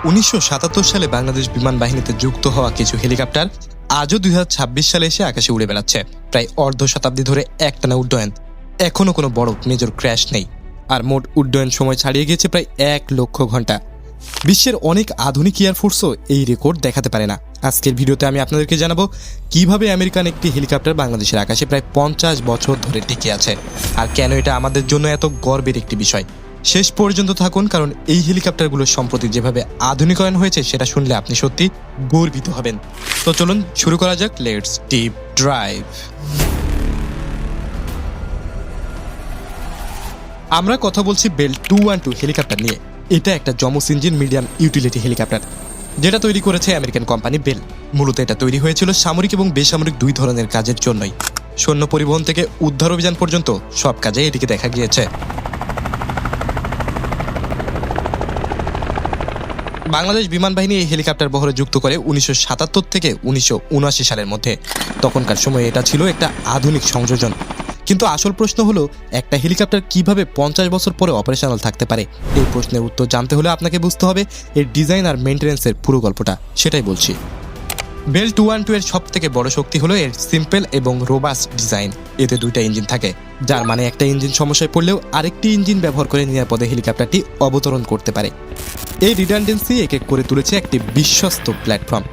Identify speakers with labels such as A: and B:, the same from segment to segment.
A: 1977 সালে বাংলাদেশ বিমান বাহিনীতে যুক্ত হওয়া কিছু হেলিকপ্টার আজও 2026 সালে এসে আকাশে উড়ে বেড়াচ্ছে। প্রায় অর্ধ শতাব্দী ধরে একটানা উড্ডয়ন, এখনো কোনো বড় মেজর ক্র্যাশ নেই। আর মোট উড্ডয়ন সময় ছাড়িয়ে গিয়েছে প্রায় 1 লক্ষ ঘন্টা। বিশ্বের অনেক আধুনিক এয়ারফোর্সও এই রেকর্ড দেখাতে পারে না। আজকের ভিডিওতে আমি আপনাদেরকে জানাবো কিভাবে আমেরিকান একটি হেলিকপ্টার বাংলাদেশের আকাশে প্রায় 50 বছর ধরে টিকে আছে, আর কেন এটা আমাদের জন্য এত গর্বের একটি বিষয়। শেষ পর্যন্ত থাকুন, কারণ এই হেলিকপ্টারগুলো সম্প্রতি যেভাবে আধুনিকায়ন হয়েছে সেটা শুনলে আপনি সত্যি গর্বিত হবেন। তো চলুন শুরু করা যাক, লেটস ডিপ ড্রাইভ। আমরা কথা বলছি বেল 212 হেলিকপ্টার নিয়ে। এটা একটা যমজ ইঞ্জিন মিডিয়াম ইউটিলিটি হেলিকপ্টার, যেটা তৈরি করেছে আমেরিকান কোম্পানি বেল। মূলত এটা তৈরি হয়েছিল সামরিক এবং বেসামরিক দুই ধরনের কাজের জন্যই। সৈন্য পরিবহন থেকে উদ্ধার অভিযান পর্যন্ত সব কাজে এটিকে দেখা গিয়েছে। বাংলাদেশ বিমান বাহিনী এই হেলিকপ্টার বহরে যুক্ত করে 1977 থেকে 1979 সালের মধ্যে। তখনকার সময়ে এটা ছিল একটা আধুনিক সংযোজন। কিন্তু আসল প্রশ্ন হলো, একটা হেলিকপ্টার কিভাবে 50 বছর পরে অপারেশনাল থাকতে পারে? এই প্রশ্নের উত্তর জানতে হলে আপনাকে বুঝতে হবে এর ডিজাইন আর মেইনটেনেন্সের পুরো গল্পটা। সেটাই বলছি। বেল 212 এর সব থেকে বড় শক্তি হলো এর সিম্পল এবং রোবাস্ট ডিজাইন। এতে দুইটা ইঞ্জিন থাকে, যার মানে একটা ইঞ্জিন সমস্যায় পড়লেও আরেকটি ইঞ্জিন ব্যবহার করে নিরাপদে হেলিকপ্টারটি অবতরণ করতে পারে। এই রিডান্ডেন্সি এক এক করে তুলেছে একটি বিশ্বস্ত প্ল্যাটফর্ম।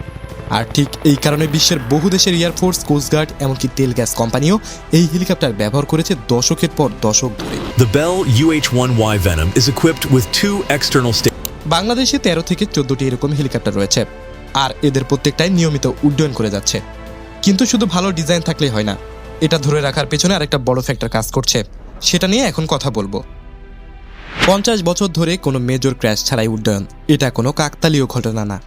A: আর ঠিক এই কারণে বিশ্বের বহু দেশের এয়ারফোর্স, কোস্টগার্ড, এমনকি তেল গ্যাস কোম্পানিও এই হেলিকপ্টার ব্যবহার করেছে দশকের পর দশক ধরে।
B: The Bell UH-1Y Venom is equipped with two external
A: বাংলাদেশে 13 থেকে 14টি এরকম হেলিকপ্টার রয়েছে, আর এদের প্রত্যেকটাই নিয়মিত উড্ডয়ন করে যাচ্ছে। কিন্তু শুধু ভালো ডিজাইন থাকলেই হয় না, এটা ধরে রাখার পেছনে আরেকটা বড় ফ্যাক্টর কাজ করছে। সেটা নিয়ে এখন কথা বলবো। 50 বছর ধরে কোনো মেজর ক্র্যাশ ছাড়াই উড্ডয়ন, এটা কোনো কাকতালীয় ঘটনা না।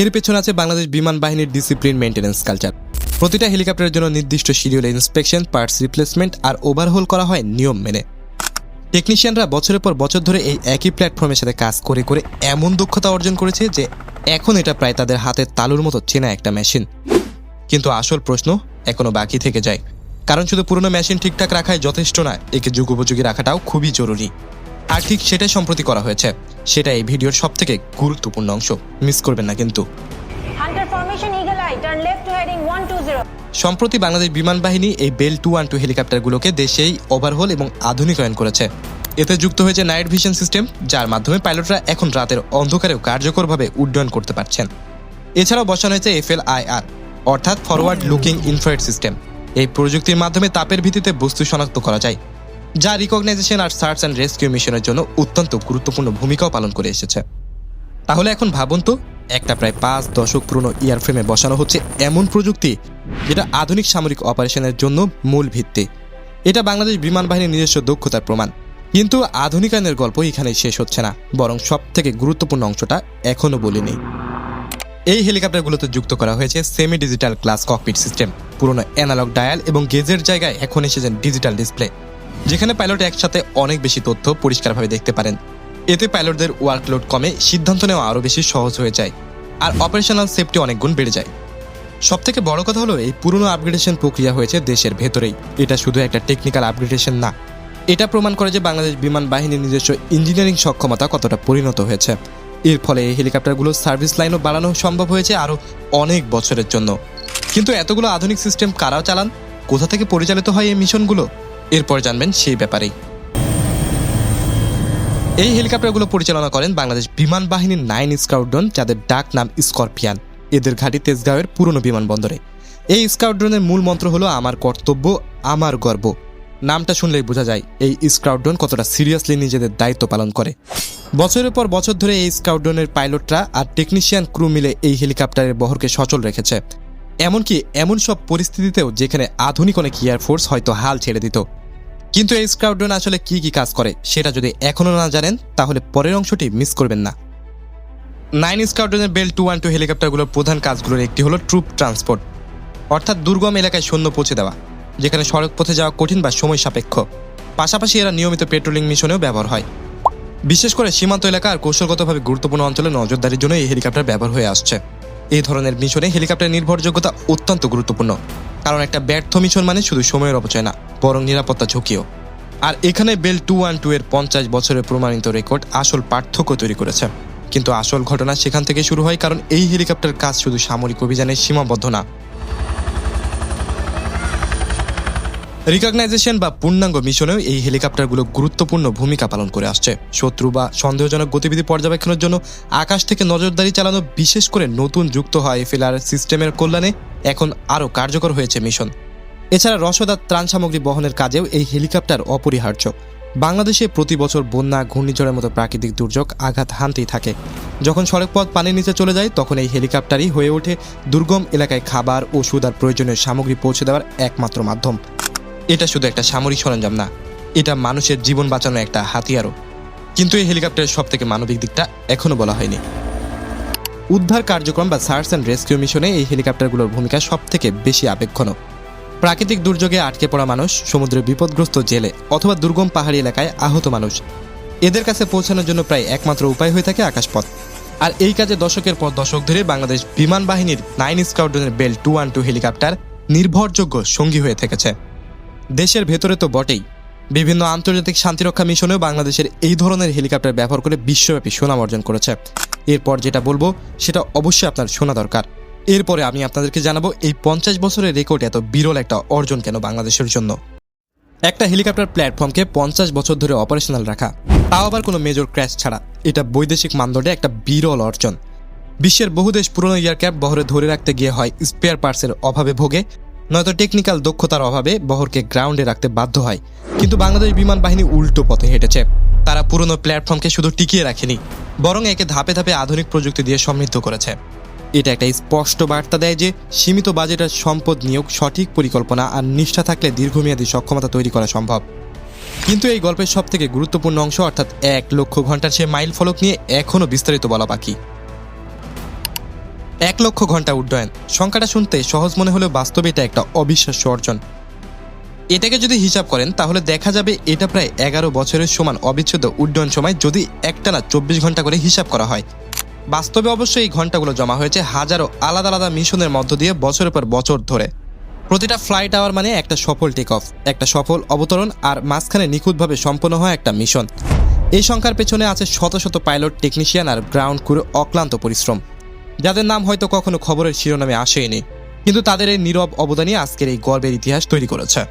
A: এর পেছনে আছে বাংলাদেশ বিমান বাহিনীর ডিসিপ্লিন, মেইনটেনেন্স কালচার। প্রতিটা হেলিকপ্টারের জন্য নির্দিষ্ট শিডিউলে ইন্সপেকশন, পার্টস রিপ্লেসমেন্ট আর ওভারহোল করা হয় নিয়ম মেনে। টেকনিশিয়ানরা বছরের পর বছর ধরে এই একই প্ল্যাটফর্মের সাথে কাজ করে করে এমন দক্ষতা অর্জন করেছে যে এখন এটা প্রায় তাদের হাতের তালুর মতো চেনা একটা মেশিন। কিন্তু আসল প্রশ্ন এখনো বাকি থেকে যায়, কারণ শুধু পুরনো মেশিন ঠিকঠাক রাখাই যথেষ্ট না, একে যুগোপযোগী রাখাটাও খুবই জরুরি। আর ঠিক সেটাই সম্প্রতি করা হয়েছে। সেটা এই ভিডিওর সব থেকে গুরুত্বপূর্ণ অংশ, মিস করবেন না কিন্তু। সম্প্রতি বাংলাদেশ বিমান বাহিনী এই বেল 212 হেলিকপ্টারগুলোকে দেশেই ওভারহোল এবং আধুনিকায়ন করেছে। এতে যুক্ত হয়েছে নাইট ভিশন সিস্টেম, যার মাধ্যমে পাইলটরা এখন রাতের অন্ধকারেও কার্যকরভাবে উড্ডয়ন করতে পারছেন। এছাড়াও বসানো হয়েছে FLIR, অর্থাৎ ফরওয়ার্ড লুকিং ইনফ্রারেড সিস্টেম। এই প্রযুক্তির মাধ্যমে তাপের ভিত্তিতে বস্তু শনাক্ত করা যায়, যা রিকগনাইজেশন আর সার্চ অ্যান্ড রেস্কিউ মিশনের জন্য অত্যন্ত গুরুত্বপূর্ণ ভূমিকাও পালন করে এসেছে। তাহলে এখন ভাবুন তো, একটা প্রায় 5 দশক পুরনো এয়ারফ্রেমে বসানো হচ্ছে এমন প্রযুক্তি যেটা আধুনিক সামরিক অপারেশনের জন্য মূল ভিত্তি। এটা বাংলাদেশ বিমান বাহিনীর নিজস্ব দক্ষতার প্রমাণ। কিন্তু আধুনিকায়নের গল্প এখানেই শেষ হচ্ছে না, বরং সব থেকে গুরুত্বপূর্ণ অংশটা এখনো বলিনি। এই হেলিকপ্টারগুলোতে যুক্ত করা হয়েছে semi digital glass cockpit system. পুরনো অ্যানালগ ডায়াল এবং গেজের জায়গায় এখন এসেছেন ডিজিটাল ডিসপ্লে, যেখানে পাইলট একসাথে অনেক বেশি তথ্য পরিষ্কারভাবে দেখতে পারেন। এতে পাইলটদের ওয়ার্কলোড কমে, সিদ্ধান্ত নেওয়া আরও বেশি সহজ হয়ে যায়, আর অপারেশনাল সেফটি অনেক গুণ বেড়ে যায়। সবথেকে বড় কথা হলো, এই পুরনো আপগ্রেডেশন প্রক্রিয়া হয়েছে দেশের ভেতরেই। এটা শুধু একটা টেকনিক্যাল আপগ্রেডেশন না, এটা প্রমাণ করে যে বাংলাদেশ বিমান বাহিনীর নিজস্ব ইঞ্জিনিয়ারিং সক্ষমতা কতটা পরিণত হয়েছে। এর ফলে এই হেলিকপ্টারগুলোর সার্ভিস লাইনও বাড়ানো সম্ভব হয়েছে আরও অনেক বছরের জন্য। কিন্তু এতগুলো আধুনিক সিস্টেম কারা চালান, কোথা থেকে পরিচালিত হয় এই মিশনগুলো? এরপর জানবেন সেই ব্যাপারেই। এই হেলিকপ্টারগুলো পরিচালনা করেন বাংলাদেশ বিমান বাহিনীর 9 স্কোয়াড্রন, যাদের ডাক নাম স্করপিয়ান। এদের ঘাঁটি তেজগাঁওয়ের পুরনো বিমানবন্দরে। এই স্কোয়াড্রনের মূল মন্ত্র হলো আমার কর্তব্য, আমার গর্ব। নামটা শুনলেই বোঝা যায় এই স্কোয়াড্রন কতটা সিরিয়াসলি নিজেদের দায়িত্ব পালন করে। বছরের পর বছর ধরে এই স্কোয়াড্রনের পাইলটরা আর টেকনিশিয়ান ক্রু মিলে এই হেলিকপ্টারের বহরকে সচল রেখেছে, এমনকি এমন সব পরিস্থিতিতেও যেখানে আধুনিক অনেক এয়ারফোর্স হয়তো হাল ছেড়ে দিত। কিন্তু এই স্কোয়াড্রন আসলে কি কি কাজ করে সেটা যদি এখনো না জানেন, তাহলে পরের অংশটি মিস করবেন না। 9 স্কোয়াড্রনের বেল 212 হেলিকপ্টারগুলোর প্রধান কাজগুলোর একটি হলো ট্রুপ ট্রান্সপোর্ট, অর্থাৎ দুর্গম এলাকায় সৈন্য পৌঁছে দেওয়া, যেখানে সড়ক পথে যাওয়া কঠিন বা সময় সাপেক্ষ। পাশাপাশি এরা নিয়মিত পেট্রোলিং মিশনেও ব্যবহার হয়। বিশেষ করে সীমান্ত এলাকা আর কৌশলগতভাবে গুরুত্বপূর্ণ অঞ্চলে নজরদারির জন্য এই হেলিকপ্টার ব্যবহার হয়ে আসছে। এই ধরনের মিশনে হেলিকপ্টারের নির্ভরযোগ্যতা অত্যন্ত গুরুত্বপূর্ণ, কারণ একটা ব্যর্থ মিশন মানে শুধু সময়ের অপচয় না, বরং নিরাপত্তা ঝুঁকিও। আর এখানে বেল 212 এর 50 বছরের প্রমাণিত রেকর্ড আসল পার্থক্য তৈরি করেছে। কিন্তু আসল ঘটনা সেখান থেকে শুরু হয়, কারণ এই হেলিকপ্টার কাজ শুধু সামরিক অভিযানে সীমাবদ্ধ না। রিকগনাইজেশন বা পূর্ণাঙ্গ মিশনেও এই হেলিকপ্টারগুলো গুরুত্বপূর্ণ ভূমিকা পালন করে আসছে। শত্রু বা সন্দেহজনক গতিবিধি পর্যবেক্ষণের জন্য আকাশ থেকে নজরদারি চালানো, বিশেষ করে নতুন যুক্ত হওয়া এফএলআর সিস্টেমের কল্যাণে এখন আরও কার্যকর হয়েছে মিশন। এছাড়া রসদ আর ত্রাণ সামগ্রী বহনের কাজেও এই হেলিকপ্টার অপরিহার্য। বাংলাদেশে প্রতি বছর বন্যা, ঘূর্ণিঝড়ের মতো প্রাকৃতিক দুর্যোগ আঘাত হানতেই থাকে। যখন সড়কপথ পানির নিচে চলে যায়, তখন এই হেলিকপ্টারই হয়ে ওঠে দুর্গম এলাকায় খাবার, ওষুধ আর প্রয়োজনীয় সামগ্রী পৌঁছে দেওয়ার একমাত্র মাধ্যম। এটা শুধু একটা সামরিক সরঞ্জাম না, এটা মানুষের জীবন বাঁচানোর একটা হাতিয়ারও। কিন্তু এই হেলিকপ্টারের সবথেকে মানবিক দিকটা এখনো বলা হয়নি। উদ্ধার কার্যক্রম বা সার্চ অ্যান্ড রেস্কিউ মিশনে এই হেলিকপ্টারগুলোর ভূমিকা সবথেকে বেশি আবেগঘন। প্রাকৃতিক দুর্যোগে আটকে পড়া মানুষ, সমুদ্রে বিপদগ্রস্ত জেলে অথবা দুর্গম পাহাড়ি এলাকায় আহত মানুষ, এদের কাছে পৌঁছানোর জন্য প্রায় একমাত্র উপায় হয়ে থাকে আকাশপথ। আর এই কাজে দশকের পর দশক ধরে বাংলাদেশ বিমান বাহিনীর 9 স্কোয়াড্রনের বেল 212 হেলিকপ্টার নির্ভরযোগ্য সঙ্গী হয়ে থেকেছে। দেশের ভেতরে তো বটেই, বিভিন্ন আন্তর্জাতিক শান্তিরক্ষা মিশনেও বাংলাদেশের এই ধরনের হেলিকপ্টার ব্যবহার করে বিশ্বব্যাপী সুনাম অর্জন করেছে। এরপর যেটা বলবো সেটা অবশ্যই আপনার শোনা দরকার। এরপরে আমি আপনাদেরকে জানাবো এই 50 বছরের রেকর্ড এত বিরল একটা অর্জন কেন বাংলাদেশের জন্য। একটা হেলিকপ্টার প্ল্যাটফর্মকে 50 বছর ধরে অপারেশনাল রাখা, তাও আবার কোনো মেজর ক্র্যাশ ছাড়া, এটা বৈদেশিক মানদণ্ডে একটা বিরল অর্জন। বিশ্বের বহু দেশ পুরনো এয়ারক্রাফট বহরে ধরে রাখতে গিয়ে হয় স্পেয়ার পার্টসের অভাবে ভোগে, নয়তো টেকনিক্যাল দক্ষতার অভাবে বহরকে গ্রাউন্ডে রাখতে বাধ্য হয়। কিন্তু বাংলাদেশ বিমান বাহিনী উল্টো পথে হেঁটেছে। তারা পুরনো প্ল্যাটফর্মকে শুধু টিকিয়ে রাখেনি, বরং একে ধাপে ধাপে আধুনিক প্রযুক্তি দিয়ে সমৃদ্ধ করেছে। এটা একটা স্পষ্ট বার্তা দেয় যে সীমিত বাজেটের সম্পদ নিয়োগ, সঠিক পরিকল্পনা আর নিষ্ঠা থাকলে দীর্ঘমেয়াদী সক্ষমতা তৈরি করা সম্ভব। কিন্তু এই গল্পের সবথেকে গুরুত্বপূর্ণ অংশ, অর্থাৎ 1 লক্ষ ঘন্টার সে মাইল ফলক নিয়ে এখনও বিস্তারিত বলা বাকি। 1 লক্ষ ঘন্টা উড্ডয়ন, সংখ্যাটা শুনতে সহজ মনে হলেও বাস্তবে এটা একটা অবিশ্বাস্য অর্জন। এটাকে যদি হিসাব করেন তাহলে দেখা যাবে এটা প্রায় 11 বছরের সমান অবিচ্ছেদ্য উড্ডয়ন সময়, যদি একটানা 24 ঘন্টা করে হিসাব করা হয়। বাস্তবে অবশ্যই এই ঘন্টাগুলো জমা হয়েছে হাজারো আলাদা আলাদা মিশনের মধ্য দিয়ে বছরের পর বছর ধরে। প্রতিটা ফ্লাইট আওয়ার মানে একটা সফল টেক অফ, একটা সফল অবতরণ, আর মাঝখানে নিখুঁতভাবে সম্পন্ন হয় একটা মিশন। এই সংখ্যার পেছনে আছে শত শত পাইলট, টেকনিশিয়ান আর গ্রাউন্ড ক্রুর অক্লান্ত পরিশ্রম, যাদের নাম হয়তো কখনো খবরের শিরোনামে আসেনি, কিন্তু তাদের এই নীরব অবদানই আজকের এই গর্বের ইতিহাস তৈরি করেছে।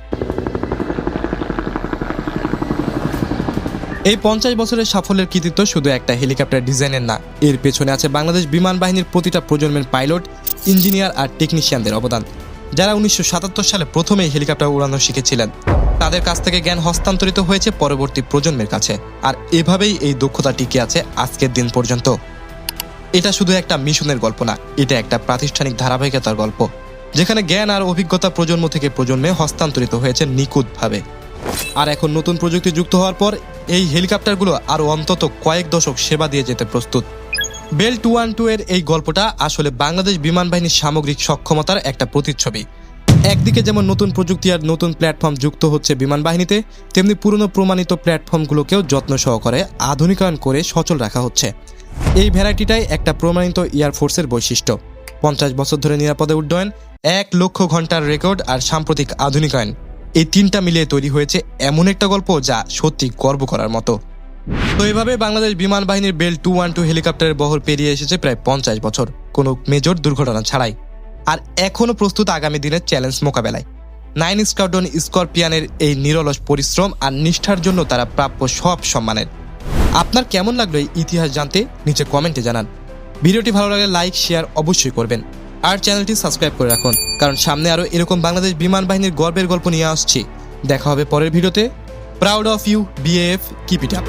A: এই 50 বছরের সাফল্যের কৃতিত্ব শুধু একটা হেলিকপ্টার ডিজাইনের না, এর পেছনে আছে বাংলাদেশ বিমান বাহিনীর প্রতিটা প্রজন্মের পাইলট, ইঞ্জিনিয়ার আর টেকনিশিয়ানদের অবদান, যারা 1977 সালে প্রথমে এই হেলিকপ্টার উড়ানো শিখেছিলেন। তাদের কাছ থেকে জ্ঞান হস্তান্তরিত হয়েছে পরবর্তী প্রজন্মের কাছে, আর এভাবেই এই দক্ষতা টিকে আছে আজকের দিন পর্যন্ত। এটা শুধু একটা মিশনের গল্প না, এটা একটা প্রাতিষ্ঠানিক ধারাবাহিকতার গল্প, যেখানে জ্ঞান আর অভিজ্ঞতা প্রজন্ম থেকে প্রজন্মে হস্তান্তরিত হয়েছে নিখুঁতভাবে। আর এখন নতুন প্রযুক্তি যুক্ত হওয়ার পর এই হেলিকপ্টারগুলো আরও অন্তত কয়েক দশক সেবা দিয়ে যেতে প্রস্তুত। বেল 212 এর এই গল্পটা আসলে বাংলাদেশ বিমান বাহিনীর সামগ্রিক সক্ষমতার একটা প্রতিচ্ছবি। একদিকে যেমন নতুন প্রযুক্তি আর নতুন প্ল্যাটফর্ম যুক্ত হচ্ছে বিমান বাহিনীতে, তেমনি পুরনো প্রমাণিত প্ল্যাটফর্মগুলোকেও যত্ন সহকারে আধুনিকায়ন করে সচল রাখা হচ্ছে। এই ভ্যারাইটিটাই একটা প্রমাণিত এয়ারফোর্সের বৈশিষ্ট্য। 50 বছর ধরে নিরাপদে উড্ডয়ন, 1 লক্ষ ঘন্টার রেকর্ড আর সাম্প্রতিক আধুনিকায়ন, এই তিনটা মিলিয়ে তৈরি হয়েছে এমন একটা গল্প যা সত্যি গর্ব করার মতো। তো এভাবে বাংলাদেশ বিমান বাহিনীর বেল 212 হেলিকপ্টারের বহর পেরিয়ে এসেছে প্রায় 50 বছর, কোনো মেজর দুর্ঘটনা ছাড়াই, আর এখনও প্রস্তুত আগামী দিনের চ্যালেঞ্জ মোকাবেলায়। 9 স্কোয়াড্রন স্করপিয়নের এই নিরলস পরিশ্রম আর নিষ্ঠার জন্য তারা প্রাপ্য সব সম্মানের। আপনার কেমন লাগলো এই ইতিহাস জানতে নিচে কমেন্টে জানান। ভিডিওটি ভালো লাগলে লাইক, শেয়ার অবশ্যই করবেন, আর চ্যানেলটি সাবস্ক্রাইব করে রাখুন, কারণ সামনে আরও এরকম বাংলাদেশ বিমান বাহিনীর গর্বের গল্প নিয়ে আসছি। দেখা হবে পরের ভিডিওতে। Proud of you BAF, keep it up.